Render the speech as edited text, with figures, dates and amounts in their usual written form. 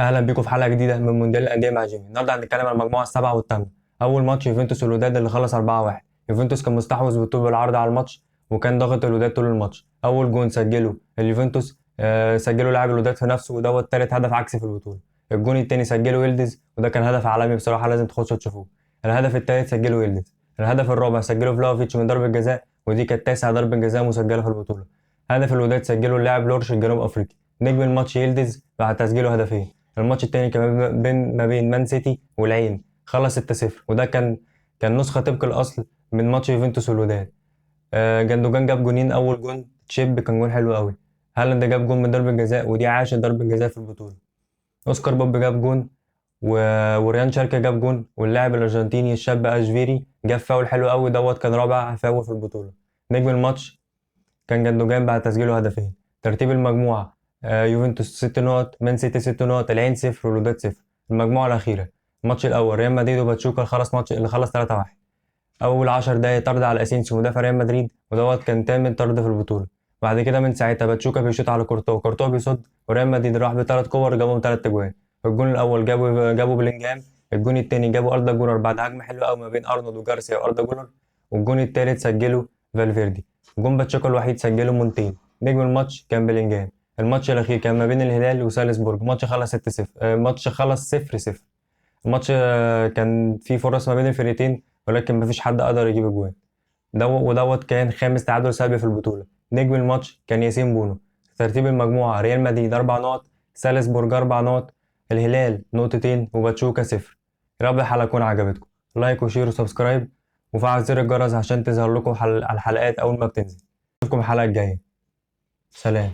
اهلا بيكم في حلقه جديده من مونديال الانديه مع جيمي. النهارده هنتكلم عن المجموعه السابعه والثامنه. اول ماتش يوفنتوس والوداد اللي خلص 4-1. يوفنتوس كان مستحوذ بالطول بالعرض على الماتش، وكان ضاغط الوداد طول الماتش. اول جون سجله اليوفنتوس سجله لاعب الوداد في نفسه، ودوت ثالث هدف عكسي في البطوله. الجون الثاني سجله يلدز، وده كان هدف عالمي بصراحه، لازم تخشوا تشوفوه. الهدف الثالث سجله يلدز. الهدف الرابع سجله فلافيتش من ضربه جزاء، ودي كانت تاسع ضربه جزاء مسجله في البطوله. هدف الوداد سجله اللاعب لورش الجنوب افريقي. نجم الماتش يلدز بعد تسجيله هدفين. الماتش التاني كان ما بين مان سيتي والعين، خلص 6-0، وده كان نسخة طبق الأصل من ماتش يوفنتوس والوداد. جندوجان جاب جونين. أول جون تشيب كان جون حلو قوي. هالاند جاب جون من ضربة جزاء، ودي عاشر ضربة جزاء في البطولة. أوسكار بوب جاب جون و... وريان شاركا جاب جون، واللاعب الأرجنتيني الشاب أشفيري جاب فاول حلو قوي، دوت كان رابع فاول في البطولة. نجم الماتش كان جندوجان بعد تسجيله هدفين. ترتيب المجموعة: يوفنتوس 6 نقط، مان سيتي 6 نقط، العين 0 والوداد 0. المجموعة الأخيرة: الماتش الأول ريال مدريد وباتشوكا، اللي خلص 3-1. أول 10 دقايق طرد على أسينسيو مدافع ريال مدريد، ودوت كان تامن طرد في البطولة. بعد كده من ساعتها باتشوكا بيشوط على كورتوا بيصد، وريال مدريد راح بثلاث كور جابهم ثلاث أجوان. الجون الأول جابوا بلينجهام. الجون التاني جابوا أردا جولر بعد هجمة حلوة أوي ما بين أرنولد وجارسيا وأردا جولر. والجون التالت سجله فالفيردي. جون باتشوكا الوحيد سجله مونتين. نجم الماتش كان بلينجهام. الماتش الأخير كان ما بين الهلال وسالزبورج. ماتش خلص 6-0. ماتش خلص 0-0. الماتش كان فيه فرص ما بين الفريقين، ولكن مفيش حد قدر يجيب اجوان. ودوت كان خامس تعادل سلبي في البطولة. نجم الماتش كان ياسين بونو. ترتيب المجموعة: ريال مدريد 4 نقط، سالزبورج 4 نقط، الهلال نقطتين، وباتشوكا 0. يا رب الحلقة تكون عجبتكم. لايك وشير وسبسكرايب، وفعل زر الجرس عشان تظهر لكم الحلقات أول ما بتنزل. أشوفكم الحلقة الجاية. سلام.